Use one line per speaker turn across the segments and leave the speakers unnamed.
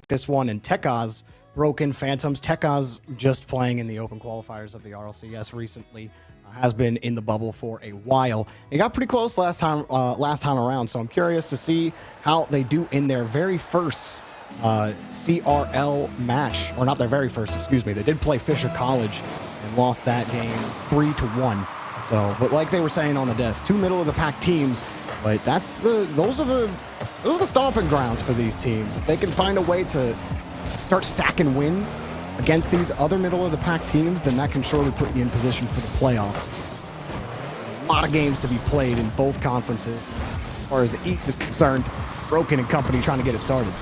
this one, and Tekaz, Broken, Phantoms. Tekaz just playing in the open qualifiers of the RLCS recently. Has been in the bubble for a while. It got pretty close last time around, so I'm curious to see how they do in their very first CRL match, or not their very first, excuse me. They did play Fisher College and lost that game 3-1. So, but like they were saying on the desk, two middle of the pack teams, but those are the stomping grounds for these teams. If they can find a way to start stacking wins against these other middle of the pack teams, then that can surely put you in position for the playoffs. A lot of games to be played in both conferences. As far as the East is concerned, Broken and company trying to get it started.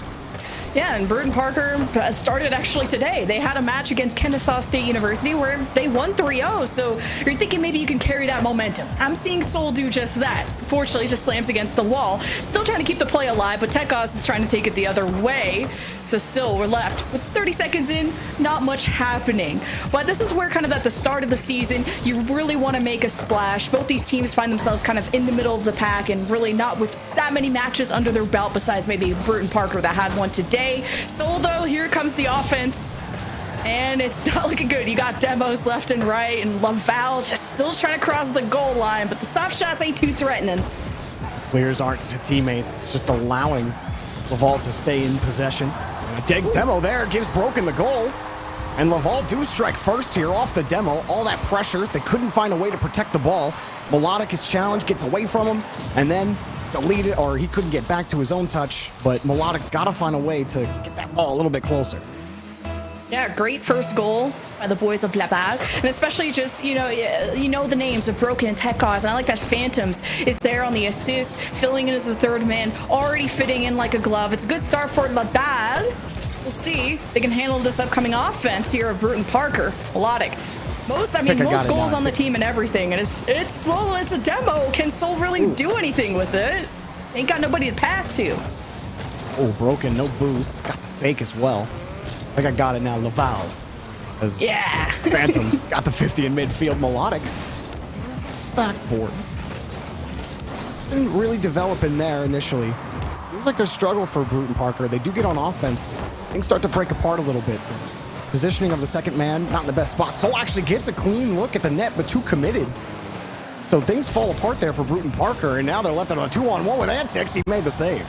Yeah, and Brewton Parker started actually today. They had a match against Kennesaw State University where they won 3-0. So you're thinking maybe you can carry that momentum. I'm seeing Seoul do just that. Fortunately, just slams against the wall. Still trying to keep the play alive, but Tekaz is trying to take it the other way. So still, we're left with 30 seconds in, not much happening. But this is where kind of at the start of the season, you really want to make a splash. Both these teams find themselves kind of in the middle of the pack and really not with that many matches under their belt besides maybe Brewton Parker that had one today. Seoul, though, here comes the offense. And it's not looking good. You got demos left and right, and Laval just still trying to cross the goal line, but the soft shots ain't too threatening.
Clears aren't to teammates. It's just allowing Laval to stay in possession. A dig demo there gives Broken the goal. And Laval do strike first here off the demo. All that pressure. They couldn't find a way to protect the ball. Melodic is challenged, gets away from him, and then deleted, or he couldn't get back to his own touch. But Melodic's got to find a way to get that ball a little bit closer.
Yeah, great first goal by the boys of Laval, and especially just, you know the names of Broken and Tekaz, and I like that Phantoms is there on the assist, filling in as the third man, already fitting in like a glove. It's a good start for Laval. We'll see if they can handle this upcoming offense here of Brewton Parker. Melodic. Most goals on the team and everything, and it's a demo. Can Seoul really do anything with it? Ain't got nobody to pass to.
Oh, Broken, no boost. Got the fake as well. I think I got it now, Laval.
Yeah.
Phantoms got the 50 in midfield. Melodic. Backboard. Didn't really develop in there initially. Seems like there's struggle for Brewton Parker. They do get on offense. Things start to break apart a little bit. Positioning of the second man, not in the best spot. Seoul actually gets a clean look at the net, but too committed. So things fall apart there for Brewton Parker, and now they're left on a 2-on-1 with Antix. He made the save.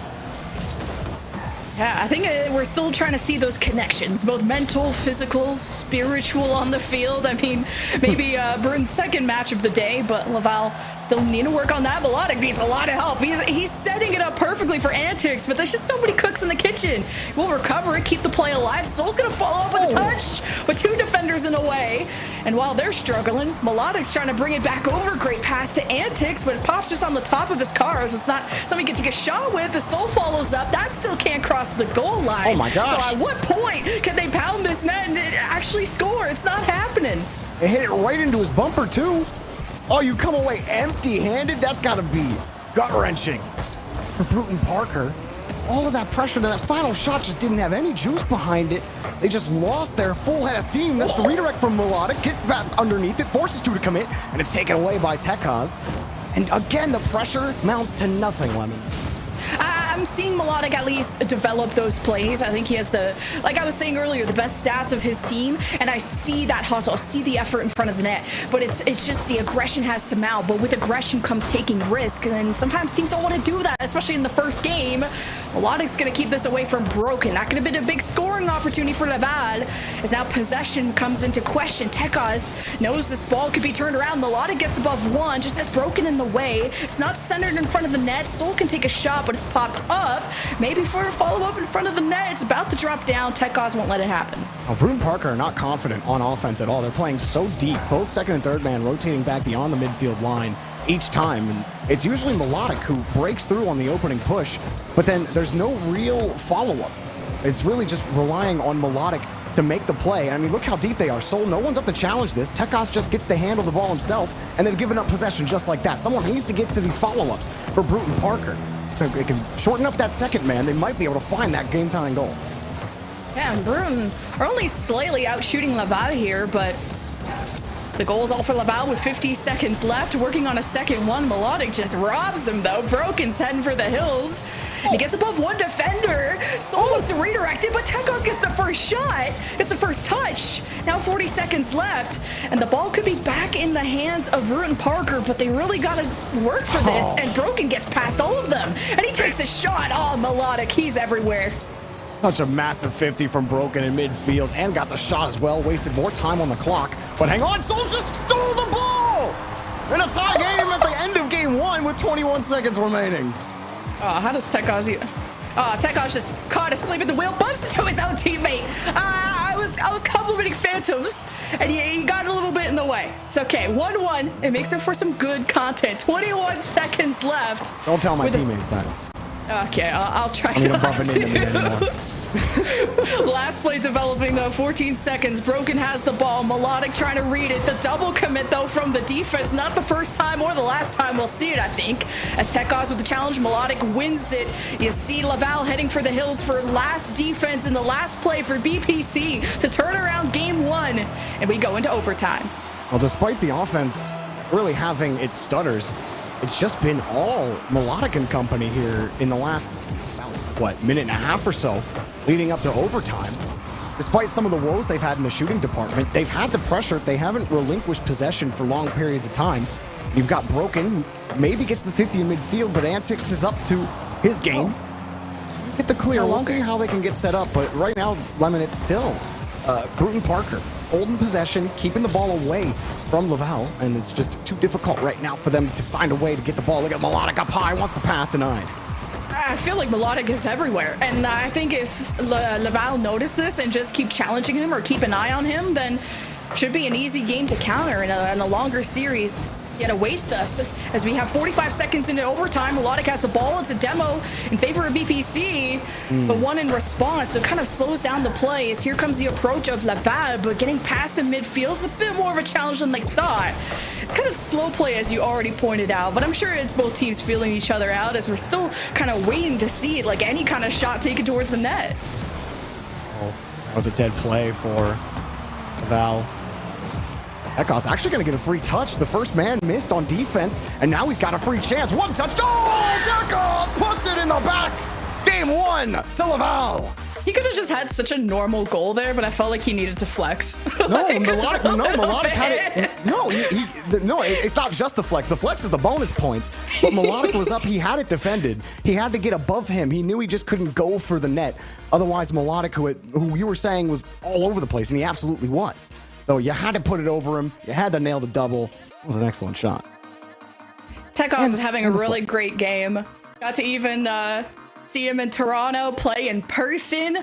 Yeah, I think we're still trying to see those connections, both mental, physical, spiritual on the field. I mean, maybe Brewton's second match of the day, but Laval still need to work on that. Melodic needs a lot of help. He's setting it up perfectly for Antix, but there's just so many cooks in the kitchen. We'll recover it, keep the play alive. Soul's going to follow up with a touch, but two defenders in a way. And while they're struggling, Melodic's trying to bring it back over. Great pass to Antix, but it pops just on the top of his cars. It's not something you can take a shot with. The Soul follows up. That still can't cross the goal line.
Oh my gosh.
So at what point can they pound this net and actually score? It's not happening.
It hit it right into his bumper too. Oh, you come away empty-handed? That's got to be gut-wrenching for Brewton Parker. All of that pressure, that final shot just didn't have any juice behind it. They just lost their full head of steam. That's the redirect from Melodic. Gets back underneath it, forces two to commit, and it's taken away by Tekaz. And again, the pressure mounts to nothing, Lemon.
I'm seeing Melodic at least develop those plays. I think he has like I was saying earlier, the best stats of his team, and I see that hustle. I see the effort in front of the net, but it's just the aggression has to mount. But with aggression comes taking risk, and sometimes teams don't want to do that, especially in the first game. Melodic's going to keep this away from Broken. That could have been a big scoring opportunity for Laval, as now possession comes into question. Tekaz knows this ball could be turned around. Melodic gets above one, just has Broken in the way. It's not centered in front of the net. Soul can take a shot, but it's popped up. Maybe for a follow-up in front of the net. It's about to drop down. Tekaz won't let it happen.
Brewton Parker are not confident on offense at all. They're playing so deep. Both second and third man rotating back beyond the midfield line each time. And it's usually Melodic who breaks through on the opening push, but then there's no real follow-up. It's really just relying on Melodic to make the play. I mean, look how deep they are. Soul, no one's up to challenge this. Tekaz just gets to handle the ball himself, and they've given up possession just like that. Someone needs to get to these follow-ups for Brewton Parker. So they can shorten up that second man. They might be able to find that game-tying goal.
Yeah, and Brewton are only slightly out shooting Laval here, but the goal's all for Laval with 50 seconds left. Working on a second one. Melodic just robs him, though. Broken's heading for the hills. He gets above one defender. Soul wants to redirect. distracted, but Tekos gets the first shot. It's the first touch. Now 40 seconds left, and the ball could be back in the hands of Brewton Parker, but they really got to work for this, and Broken gets past all of them, and he takes a shot. Oh, Melodic, he's everywhere.
Such a massive 50 from Broken in midfield, and got the shot as well. Wasted more time on the clock, but hang on, Soul just stole the ball! In a tie game at the end of game 1 with 21 seconds remaining.
How does Tekos... Tekos just caught asleep at the wheel, bumps into his own teammate. I was complimenting Phantoms, and he got a little bit in the way. It's okay. 1-1. It makes it for some good content. 21 seconds left.
Don't tell my teammates that.
Okay, I'll try.
I'm gonna bump into me anymore.
Last play developing though, 14 seconds. Broken has the ball. Melodic trying to read it. The double commit though from the defense. Not the first time or the last time we'll see it, I think. As Tekos with the challenge, Melodic wins it. You see Laval heading for the hills for last defense in the last play for BPC to turn around game 1. And we go into overtime.
Well, despite the offense really having its stutters, it's just been all Melodic and company here in the last, what, minute and a half or so, leading up to overtime. Despite some of the woes they've had in the shooting department, they've had the pressure. They haven't relinquished possession for long periods of time. You've got Broken, who maybe gets the 50 in midfield, but Antics is up to his game. Get the clear. We'll see how they can get set up, but right now, Lemon, it's still Brewton Parker holding possession, keeping the ball away from Laval, and it's just too difficult right now for them to find a way to get the ball. Look at Melodic up high, wants the pass denied.
I feel like Melodic is everywhere, and I think if Laval notice this and just keep challenging him or keep an eye on him, then should be an easy game to counter in a longer series. Yet awaits us as we have 45 seconds into overtime. Melodic has the ball. It's a demo in favor of BPC, but one in response, so it kind of slows down the play as here comes the approach of Laval, but getting past the midfield is a bit more of a challenge than they thought. It's kind of slow play, as you already pointed out, but I'm sure it's both teams feeling each other out as we're still kind of waiting to see like any kind of shot taken towards the net.
Oh, that was a dead play for Laval. Tekos actually going to get a free touch. The first man missed on defense, and now he's got a free chance. One touch. Oh, Tekos puts it in the back. Game 1 to Laval.
He could have just had such a normal goal there, but I felt like he needed to flex.
No, Melodic had it. No, it's not just the flex. The flex is the bonus points. But Melodic was up. He had it defended. He had to get above him. He knew he just couldn't go for the net. Otherwise, Melodic, who you were saying was all over the place, and he absolutely was. So you had to put it over him. You had to nail the double. It was an excellent shot.
Tekos is having a really great game. Got to even see him in Toronto play in person.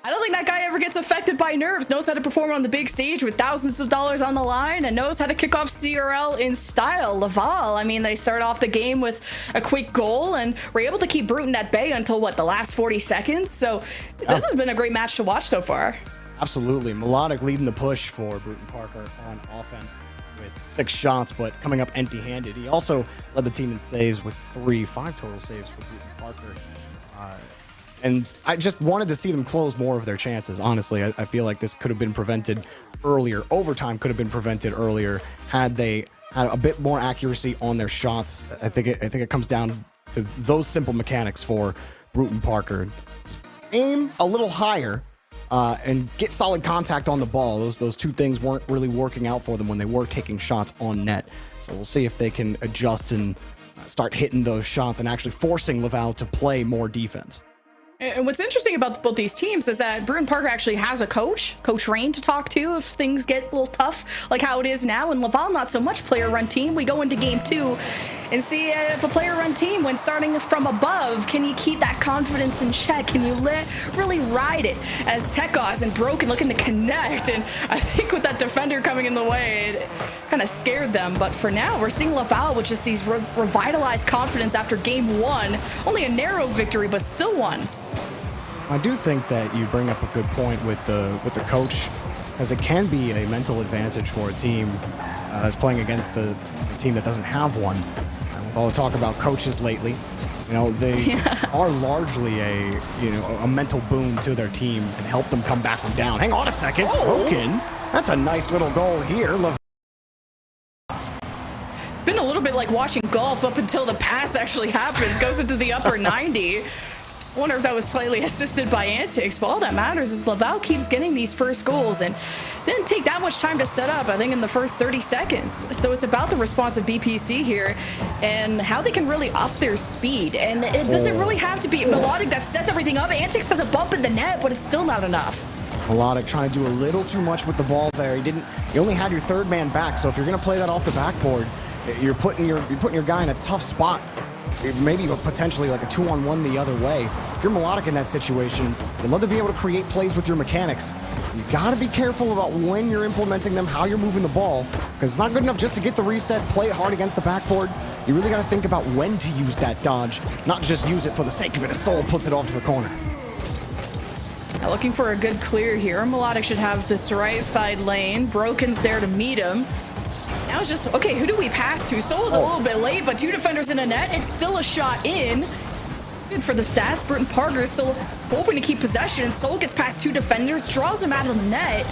I don't think that guy ever gets affected by nerves. Knows how to perform on the big stage with thousands of dollars on the line, and knows how to kick off CRL in style. Laval, I mean, they start off the game with a quick goal and were able to keep Brewton at bay until, what, the last 40 seconds? So this has been a great match to watch so far.
Absolutely. Melodic leading the push for Brewton Parker on offense with 6 shots, but coming up empty-handed. He also led the team in saves with 5 total saves for Brewton Parker. And I just wanted to see them close more of their chances. Honestly, I feel like this could have been prevented earlier. Overtime could have been prevented earlier had they had a bit more accuracy on their shots. I think it comes down to those simple mechanics for Brewton Parker. Just aim a little higher. And get solid contact on the ball. Those two things weren't really working out for them when they were taking shots on net. So we'll see if they can adjust and start hitting those shots and actually forcing Laval to play more defense.
And what's interesting about both these teams is that Brewton Parker actually has a coach, Coach Rain, to talk to if things get a little tough, like how it is now. And Laval, not so much player-run team. We go into game 2 and see if a player-run team, when starting from above, can you keep that confidence in check? Can you really ride it? As Tekos and Broken looking to connect, and I think with that defender coming in the way, it kind of scared them. But for now, we're seeing Laval with just these revitalized confidence after game 1. Only a narrow victory, but still one.
I do think that you bring up a good point with the coach, as it can be a mental advantage for a team as playing against a team that doesn't have one. And with all the talk about coaches lately, they are largely a mental boon to their team and help them come back from down. Hang on a second, Broken. That's a nice little goal here.
It's been a little bit like watching golf up until the pass actually happens, goes into the upper 90. I wonder if that was slightly assisted by Antics, but all that matters is Laval keeps getting these first goals and didn't take that much time to set up, I think, in the first 30 seconds. So it's about the response of BPC here and how they can really up their speed. And it doesn't really have to be Melodic that sets everything up. Antics has a bump in the net, but it's still not enough.
Melodic trying to do a little too much with the ball there. You only had your third man back, so if you're going to play that off the backboard, you're putting your guy in a tough spot. Maybe potentially like a 2-on-1 the other way. If you're Melodic in that situation, you'd love to be able to create plays with your mechanics. You got to be careful about when you're implementing them, how you're moving the ball, because it's not good enough just to get the reset, play it hard against the backboard. You really got to think about when to use that dodge, not just use it for the sake of it as Soul puts it off to the corner.
Now looking for a good clear here. Melodic should have this right side lane. Broken's there to meet him. Now it's just, okay, who do we pass to? Soul's a little bit late, but two defenders in a net. It's still a shot in. Good for the stats. Brewton Parker is still hoping to keep possession, and Soul gets past two defenders, draws him out of the net.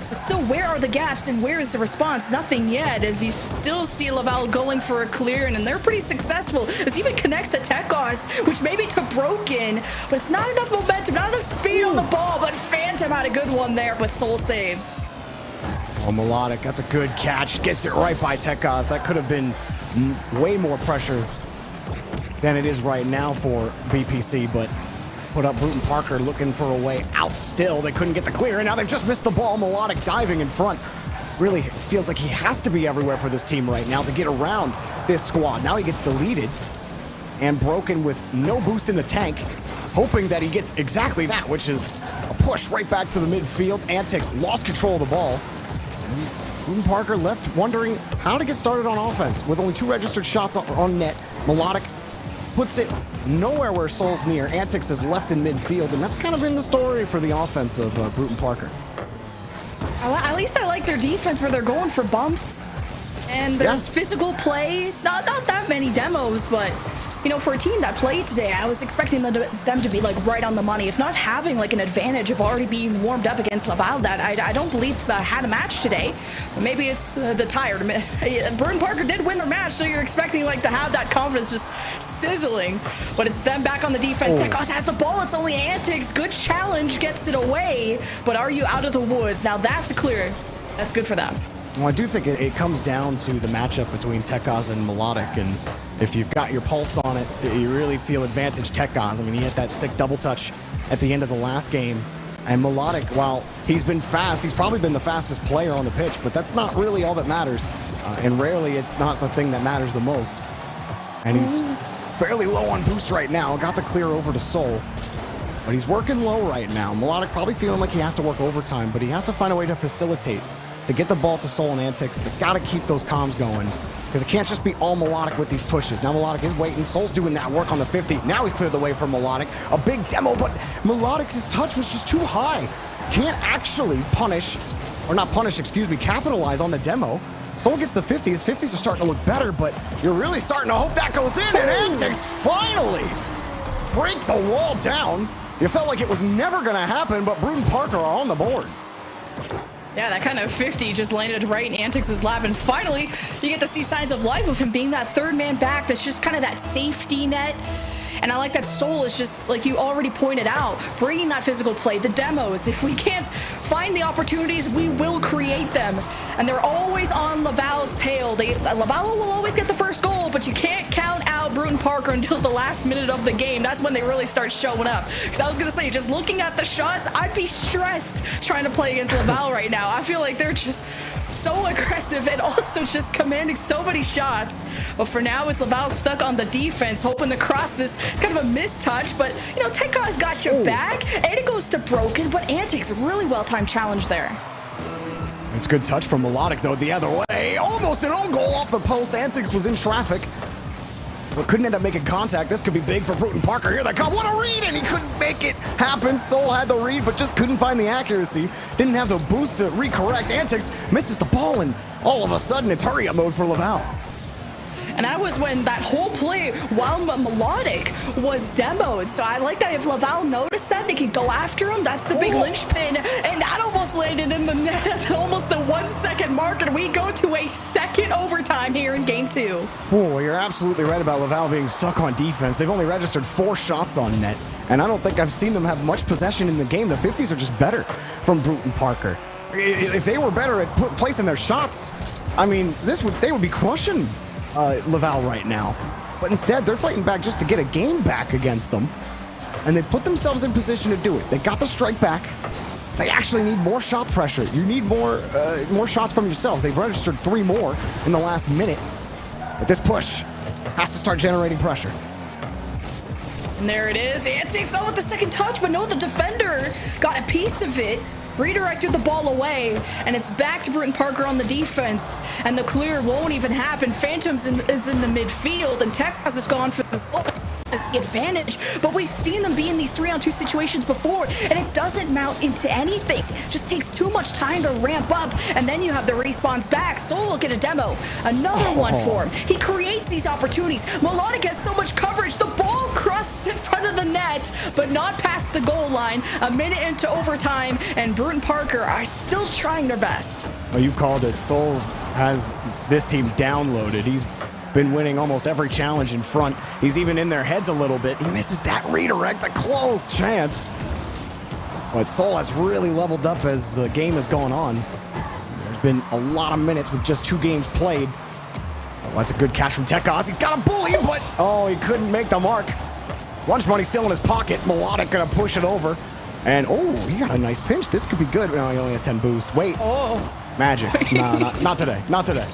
But still, where are the gaps and where is the response? Nothing yet, as you still see Laval going for a clear, and they're pretty successful. It even connects to Tekos, which maybe to Broken, but it's not enough momentum, not enough speed on the ball, but Phantom had a good one there, but Soul saves.
Oh, Melodic, that's a good catch. Gets it right by Tekos. That could have been way more pressure than it is right now for BPC, but put up Brewton Parker looking for a way out still. They couldn't get the clear, and now they've just missed the ball. Melodic diving in front. Really feels like he has to be everywhere for this team right now to get around this squad. Now he gets deleted and Broken with no boost in the tank, hoping that he gets exactly that, which is a push right back to the midfield. Antics lost control of the ball. Brewton Parker left wondering how to get started on offense. With only 2 registered shots on net, Melodic puts it nowhere where Soul's near. Antics is left in midfield, and that's kind of been the story for the offense of Brewton Parker.
At least I like their defense where they're going for bumps. And there's physical play. Not that many demos, but you know, for a team that played today, I was expecting them to be like right on the money, if not having like an advantage of already being warmed up against Laval. That I don't believe had a match today. But maybe it's the tired. Brewton Parker did win their match, so you're expecting like to have that confidence just sizzling. But it's them back on the defense. Tekos has the ball. It's only Antics. Good challenge, gets it away. But are you out of the woods? Now that's a clear. That's good for them.
Well, I do think it comes down to the matchup between Tekos and Melodic, and if you've got your pulse on it, you really feel advantage Tekos. I mean, he had that sick double touch at the end of the last game, and Melodic, while he's been fast, he's probably been the fastest player on the pitch, but that's not really all that matters, and rarely it's not the thing that matters the most. And he's fairly low on boost right now, got the clear over to Soul, but he's working low right now. Melodic probably feeling like he has to work overtime, but he has to find a way to facilitate, to get the ball to Soul and Antics. They got to keep those comms going, because it can't just be all Melodic with these pushes. Now Melodic is waiting. Soul's doing that work on the 50. Now he's cleared the way for Melodic. A big demo, but Melodic's touch was just too high. Can't actually capitalize on the demo. Soul gets the 50. His 50s are starting to look better, but you're really starting to hope that goes in, and Antics finally breaks a wall down. You felt like it was never going to happen, but Brewton Parker are on the board.
Yeah, that kind of 50 just landed right in Antics' lap, and finally you get to see signs of life of him being that third man back. That's just kind of that safety net. And I like that Soul is just, like you already pointed out, bringing that physical play, the demos. If we can't find the opportunities, we will create them. And they're always on Laval's tail. Laval will always get the first goal, but you can't count out Brewton Parker until the last minute of the game. That's when they really start showing up. Because I was going to say, just looking at the shots, I'd be stressed trying to play against Laval right now. I feel like they're just so aggressive and also just commanding so many shots. But for now, it's Laval stuck on the defense, hoping the cross is kind of a mistouch. But, you know, Tekos got your back, and it goes to Broken, but Antics, really well-timed challenge there.
It's a good touch from Melodic, though, the other way. Almost an own goal off the post. Antics was in traffic, but couldn't end up making contact. This could be big for Brewton Parker. Here they come. What a read, and he couldn't make it happen. Soul had the read, but just couldn't find the accuracy. Didn't have the boost to recorrect. Antics misses the ball, and all of a sudden, it's hurry-up mode for Laval.
And that was when that whole play while Melodic was demoed. So I like that if Laval noticed that, they could go after him. That's the big linchpin. And that almost landed in the net at almost the 1 second mark. And we go to a second overtime here in game 2.
Oh, you're absolutely right about Laval being stuck on defense. They've only registered 4 shots on net. And I don't think I've seen them have much possession in the game. The 50s are just better from Brewton Parker. If they were better at placing their shots, I mean, they would be crushing Laval right now. But instead, they're fighting back just to get a game back against them. And they put themselves in position to do it. They got the strike back. They actually need more shot pressure. You need more shots from yourselves. They've registered 3 more in the last minute. But this push has to start generating pressure.
And there it is. Antics with the second touch, but no, the defender got a piece of it, redirected the ball away, and it's back to Brewton Parker on the defense, and the clear won't even happen. Phantoms is in the midfield, and Techos has gone for the advantage, but we've seen them be in these 3-on-2 situations before, and it doesn't mount into anything. It just takes too much time to ramp up, and then you have the respawns back. Soul will get a demo, another one for him. He creates these opportunities. Melodic has so much coverage. The ball crusts in front of the net, but not past the goal line. A minute into overtime, and Brewton Parker are still trying their best.
Well, you called it. Soul has this team downloaded. He's been winning almost every challenge in front. He's even in their heads a little bit. He misses that redirect, a close chance. But Soul has really leveled up as the game has gone on. There's been a lot of minutes with just 2 games played. Oh, that's a good catch from Tekos. He's got a bully, but he couldn't make the mark. Lunch money still in his pocket. Melodic gonna push it over. And he got a nice pinch. This could be good. No, he only has 10 boost. Wait. Magic. No, not today. Not today.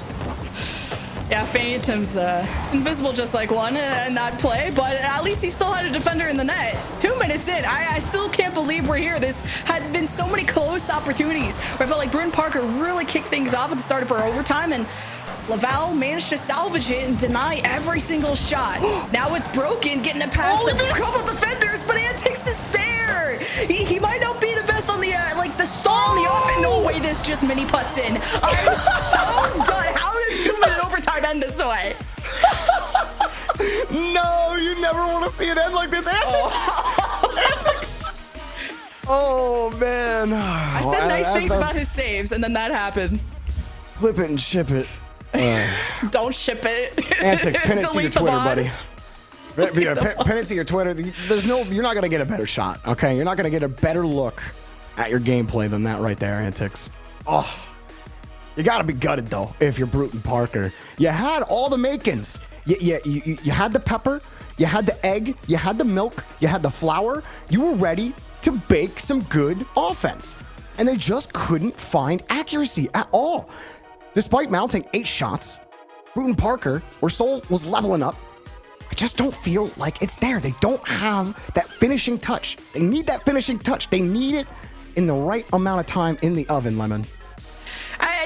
Yeah, Phantom's invisible just like one in that play, but at least he still had a defender in the net. 2 minutes in, I still can't believe we're here. There's had been so many close opportunities where I felt like Brewton Parker really kicked things off at the start of our overtime, and Laval managed to salvage it and deny every single shot. Now it's Broken, getting it past a couple defenders, but Antics is there. He might not be the best on the the stall on the offense. No way, this just mini putts in. I'm so done. How did 2-minute overtime end this way?
No, you never want to see it end like this. Antics! Antics! Oh, man.
I said nice things about his saves, and then that happened.
Flip it and ship it.
Don't ship it.
Antics, pin it to your Twitter, buddy. Pin it to your Twitter. You're not going to get a better shot, okay? You're not going to get a better look at your gameplay than that right there, Antics. You got to be gutted, though, if you're Brewton Parker. You had all the makings. You had the pepper, you had the egg, you had the milk, you had the flour. You were ready to bake some good offense. And they just couldn't find accuracy at all. Despite mounting 8 shots, Brewton Parker, where Soul was leveling up, I just don't feel like it's there. They don't have that finishing touch. They need that finishing touch. They need it in the right amount of time in the oven, Lemon.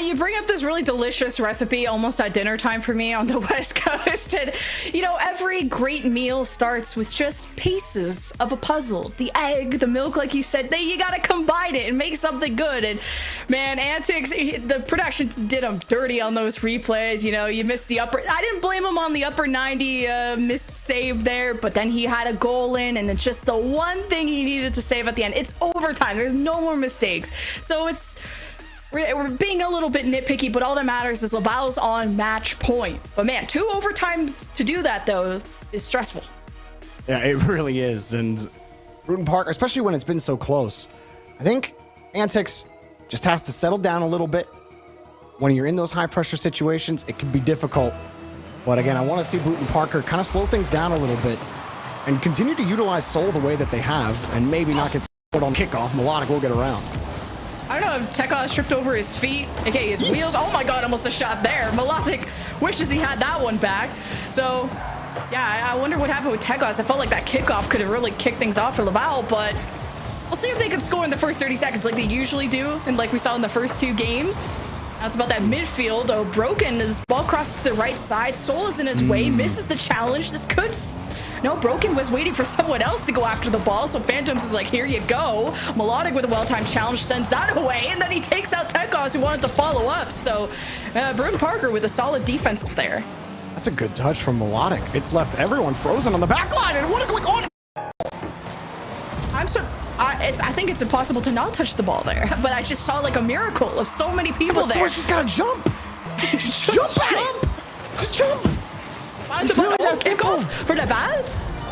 You bring up this really delicious recipe almost at dinner time for me on the West Coast. And, every great meal starts with just pieces of a puzzle. The egg, the milk, like you said, you got to combine it and make something good. And, man, Antics, the production did him dirty on those replays. You missed the upper. I didn't blame him on the upper 90 missed save there, but then he had a goal in, and it's just the one thing he needed to save at the end. It's overtime. There's no more mistakes. So we're being a little bit nitpicky, but all that matters is Laval's on match point. But man, 2 overtimes to do that, though, is stressful.
Yeah, it really is. And Brewton Parker, especially when it's been so close, I think Antics just has to settle down a little bit. When you're in those high-pressure situations, it can be difficult. But again, I want to see Brewton Parker kind of slow things down a little bit and continue to utilize Soul the way that they have, and maybe not get scored on kickoff. Melodic will get around.
I don't know if Tekos tripped over his feet, aka his wheels. Oh my god, almost a shot there. Melodic wishes he had that one back. So, yeah, I wonder what happened with Tekos. I felt like that kickoff could have really kicked things off for Laval, but we'll see if they can score in the first 30 seconds like they usually do, and like we saw in the first 2 games. That's about that midfield. Broken, his ball crosses to the right side. Soul is in his way, misses the challenge. This could... No, Broken was waiting for someone else to go after the ball, so Phantoms is like, here you go. Melodic with a well-timed challenge sends that away, and then he takes out Tekos, who wanted to follow up. So Brewton Parker with a solid defense there.
That's a good touch from Melodic. It's left everyone frozen on the back line, and what is going on?
I think it's impossible to not touch the ball there, but I just saw like a miracle of so many people there.
Someone's just gotta jump. Just jump. Just jump.
It's really that simple. For Laval?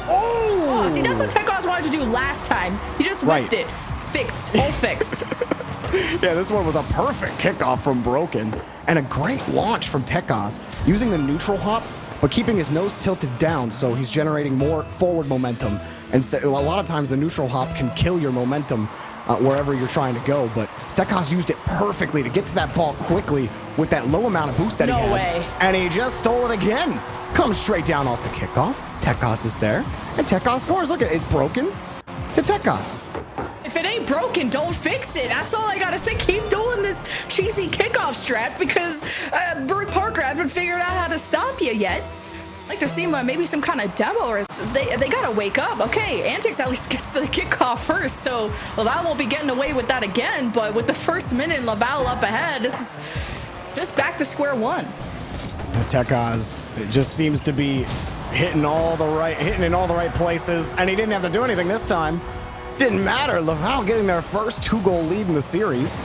Oh, see, that's what Tekos wanted to do last time. He just whipped it. Fixed. All fixed.
Yeah, this one was a perfect kickoff from Broken and a great launch from Tekos, using the neutral hop, but keeping his nose tilted down so he's generating more forward momentum. And so, a lot of times the neutral hop can kill your momentum wherever you're trying to go, but Tekos used it perfectly to get to that ball quickly with that low amount of boost that he had.
No way.
And he just stole it again. Comes straight down off the kickoff. Tekos is there, and Tekos scores. Look at it, it's Broken to Tekos.
If it ain't broken, don't fix it. That's all I gotta say. Keep doing this cheesy kickoff strat because Brewton Parker hasn't figured out how to stop you yet. I'd like to see maybe some kind of demo, or they gotta wake up. Okay, Antics at least gets the kickoff first, so Laval won't be getting away with that again. But with the first minute, Laval up ahead, this is just back to square one.
Tekos, it just seems to be hitting in all the right places, and he didn't have to do anything this time. Didn't matter. Laval getting their first 2-goal lead in the series,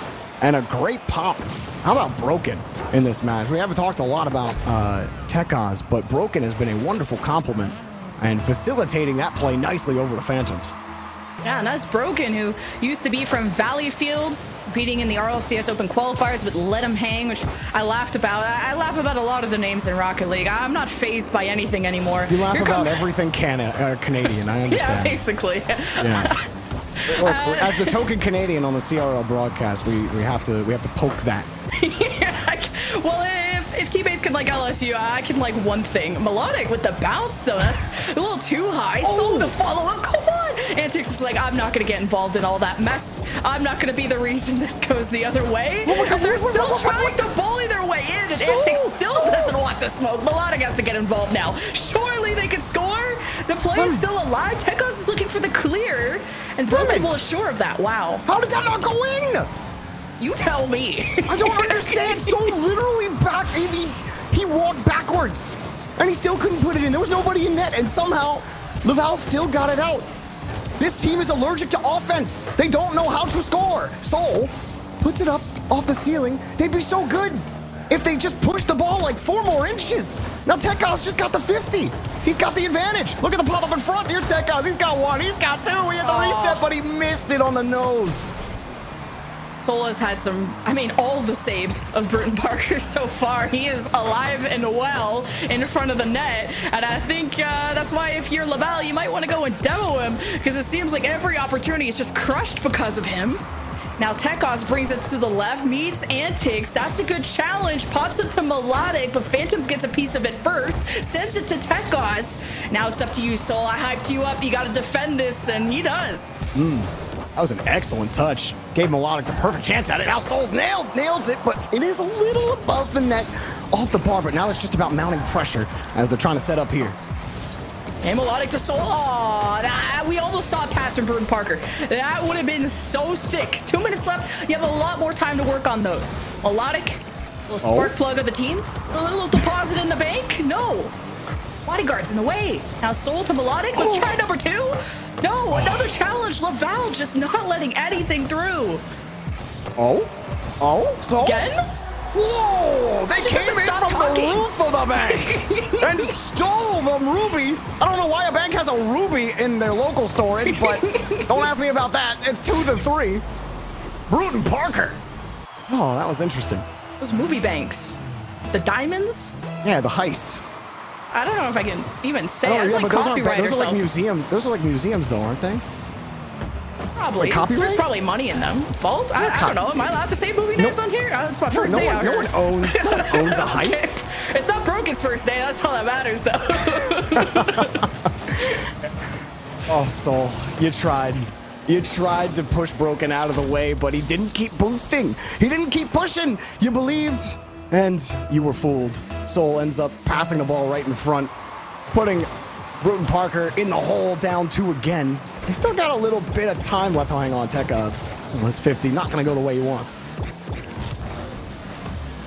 and a great pop. How about Broken in this match? We haven't talked a lot about Tekos, but Broken has been a wonderful complement and facilitating that play nicely over the Phantoms.
Yeah, and that's Broken, who used to be from Valleyfield, competing in the RLCS Open qualifiers, but let him hang, which I laughed about. I laugh about a lot of the names in Rocket League. I'm not fazed by anything anymore.
You laugh about everything Canadian, I understand.
Yeah, basically.
Yeah. Look, as the token Canadian on the CRL broadcast, we have to poke that.
Yeah, well, if teammates can like LSU, I can like one thing. Melodic with the bounce, though, that's a little too high. So the follow-up, come on! Antics is like, I'm not going to get involved in all that mess. I'm not going to be the reason this goes the other way.
Oh my God,
they're still trying to bully their way in, and Antics still doesn't want the smoke. Melodic has to get involved now. Surely they can score. The play is still alive. Tekos is looking for the clear, and Broken will assure of that. Wow.
How did that not go in?
You tell me.
I don't understand. So literally back, he walked backwards, and he still couldn't put it in. There was nobody in net, and somehow Laval still got it out. This team is allergic to offense. They don't know how to score. Soul puts it up off the ceiling. They'd be so good if they just pushed the ball like 4 more inches. Now Tekos just got the 50. He's got the advantage. Look at the pop up in front. Here's Tekos. He's got 1. He's got 2. He had the reset, but he missed it on the nose.
Soul has had all the saves of Brewton Parker so far. He is alive and well in front of the net. And I think that's why if you're Laval, you might want to go and demo him, because it seems like every opportunity is just crushed because of him. Now Tekos brings it to the left, meets Antics. That's a good challenge. Pops it to Melodic, but Phantoms gets a piece of it first. Sends it to Tekos. Now it's up to you, Soul. I hyped you up. You got to defend this, and he does.
That was an excellent touch. Gave Melodic the perfect chance at it. Now Soul's nails it, but it is a little above the net off the bar. But now it's just about mounting pressure as they're trying to set up here.
And Melodic to Soul. Oh, we almost saw a pass from Brewton Parker. That would have been so sick. 2 minutes left. You have a lot more time to work on those. Melodic, little spark plug of the team. A little deposit in the bank. No. Bodyguard's in the way. Now Soul to Melodic. Let's try number 2. No, another challenge. Laval just not letting anything through.
So?
Again?
Whoa! They came in from the roof of the bank and stole the ruby. I don't know why a bank has a ruby in their local storage, but don't ask me about that. It's 2-3. Brewton Parker. Oh, that was interesting.
Those movie banks. The diamonds?
Yeah, the heists.
I don't know if I can even say it. It's like
those
copyright
are like museums. Those are like museums, though, aren't they?
Probably.
Like copyright?
There's probably money in them. Vault? I don't know. Am I allowed to say movie names on here? It's my first day out here.
No one owns a heist.
It's not Broken's first day. That's all that matters, though.
Oh, Soul, you tried. You tried to push Broken out of the way, but he didn't keep boosting. He didn't keep pushing. You believed, and you were fooled. Soul ends up passing the ball right in front, putting Brewton Parker in the hole, down 2 again. They still got a little bit of time left to hang on. Tekos, well, his 50, not going to go the way he wants.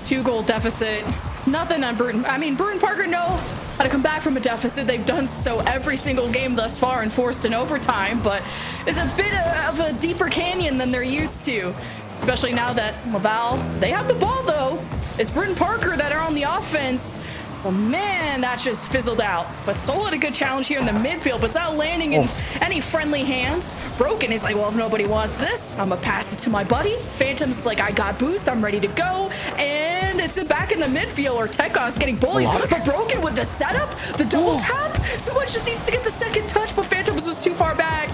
2-goal deficit. Nothing on Brewton. I mean, Brewton Parker know how to come back from a deficit. They've done so every single game thus far and forced an overtime, but it's a bit of a deeper canyon than they're used to, especially now that Laval, they have the ball though. It's Brewton Parker that are on the offense. Well, man, that just fizzled out. But Soul had a good challenge here in the midfield, but it's not landing in any friendly hands. Broken is like, well, if nobody wants this, I'm gonna pass it to my buddy. Phantom's like, I got boost, I'm ready to go. And it's back in the midfield, or Tekos getting bullied. But Broken with the setup, the double tap. Someone just needs to get the second touch, but Phantom was just too far back.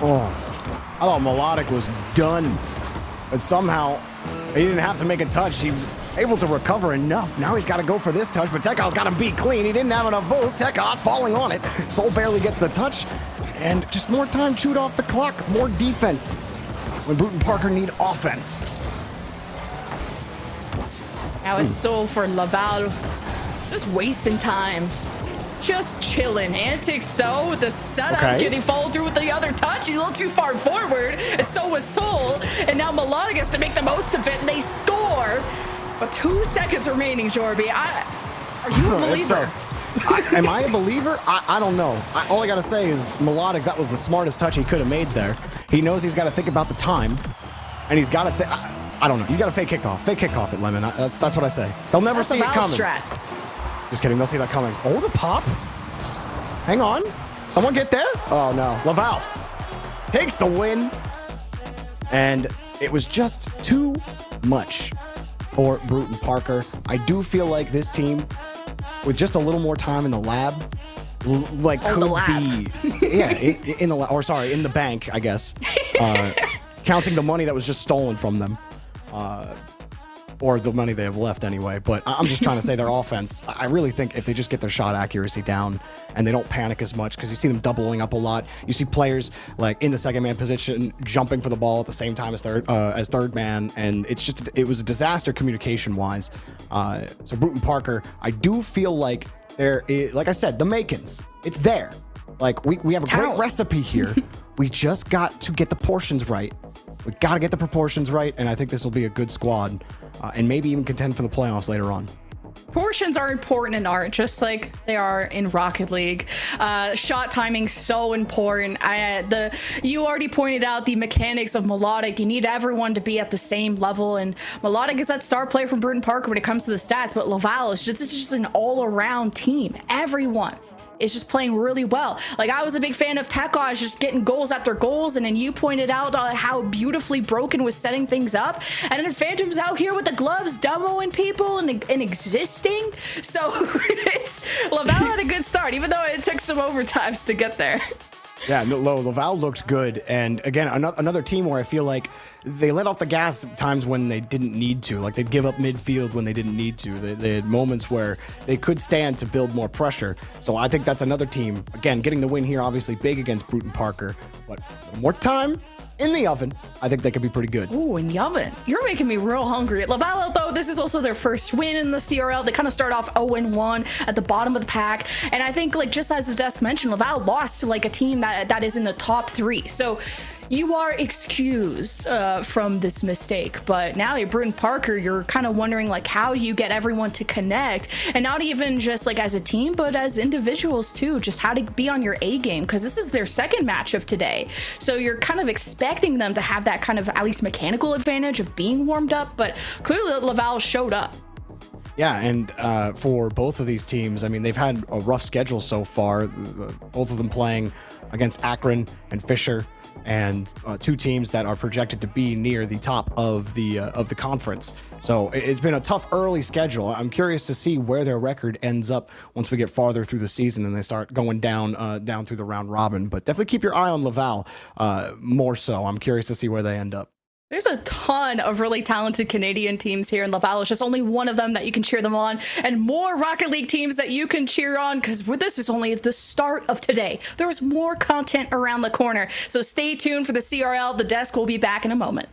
I thought Melodic was done. But somehow, he didn't have to make a touch. He was able to recover enough. Now he's got to go for this touch, but Tekos got him beat clean. He didn't have enough boost. Tekos falling on it. Soul barely gets the touch. And just more time chewed off the clock. More defense when Brewton Parker need offense.
Now it's Soul for Laval. Just wasting time. Just chilling. Antics though with the setup, getting followed through with the other touch. He's a little too far forward, and so was Soul. And now Melodic has to make the most of it, and they score. But 2 seconds remaining, Jorby. Are you a believer?
Am I a believer? I don't know. All I gotta say is Melodic, that was the smartest touch he could have made there. He knows he's got to think about the time, and he's got to. I don't know. You got to fake kickoff. Fake kickoff at Lemon. That's what I say. They'll never see it coming. Strat. Just kidding. They'll see that coming. Oh, the pop. Hang on. Someone get there? Oh, no. Laval takes the win. And it was just too much for Brewton Parker. I do feel like this team, with just a little more time in the lab, could be... Yeah, in the lab. Or sorry, in the bank, I guess. Counting the money that was just stolen from them. Or the money they have left anyway. But I'm just trying to say their offense, I really think if they just get their shot accuracy down and they don't panic as much, because you see them doubling up a lot. You see players like in the second man position jumping for the ball at the same time as third man, and it was a disaster communication wise. So Brewton Parker, I do feel like there is, like I said, the makings. It's there. Like we have a great recipe here. We just got to get the portions right. We got to get the proportions right, and I think this will be a good squad, and maybe even contend for the playoffs later on.
Portions are important in art, just like they are in Rocket League. Shot timing so important. You already pointed out the mechanics of Melodic. You need everyone to be at the same level, and Melodic is that star player from Brewton Parker when it comes to the stats, but Laval is just an all-around team. Everyone is just playing really well. Like, I was a big fan of Tekos just getting goals after goals, and then you pointed out how beautifully Broken was setting things up, and then Phantom's out here with the gloves demoing people and existing. So Laval had a good start, even though it took some overtimes to get there.
Yeah, Laval looked good, and again, another team where I feel like they let off the gas at times when they didn't need to. Like, they'd give up midfield when they didn't need to. They had moments where they could stand to build more pressure. So I think that's another team, again, getting the win here, obviously big against Brewton Parker, but more time in the oven, I think they could be pretty good.
Ooh, in the oven. You're making me real hungry. Laval, though, this is also their first win in the CRL. They kind of start off 0-1 at the bottom of the pack. And I think, like, just as the desk mentioned, Laval lost to, like, a team that is in the top 3. So you are excused from this mistake. But now you're Brewton Parker, you're kind of wondering, like, how do you get everyone to connect? And not even just, like, as a team, but as individuals, too. Just how to be on your A game, because this is their second match of today. So you're kind of expecting them to have that kind of at least mechanical advantage of being warmed up. But clearly Laval showed up.
Yeah, and for both of these teams, I mean, they've had a rough schedule so far. Both of them playing against Akron and Fisher, and 2 teams that are projected to be near the top of the conference. So it's been a tough early schedule. I'm curious to see where their record ends up once we get farther through the season and they start going down through the round robin. But definitely keep your eye on Laval more so. I'm curious to see where they end up.
There's a ton of really talented Canadian teams here, and Laval is just only one of them that you can cheer them on, and more Rocket League teams that you can cheer on, because this is only the start of today. There's more content around the corner, so stay tuned for the CRL. The desk will be back in a moment.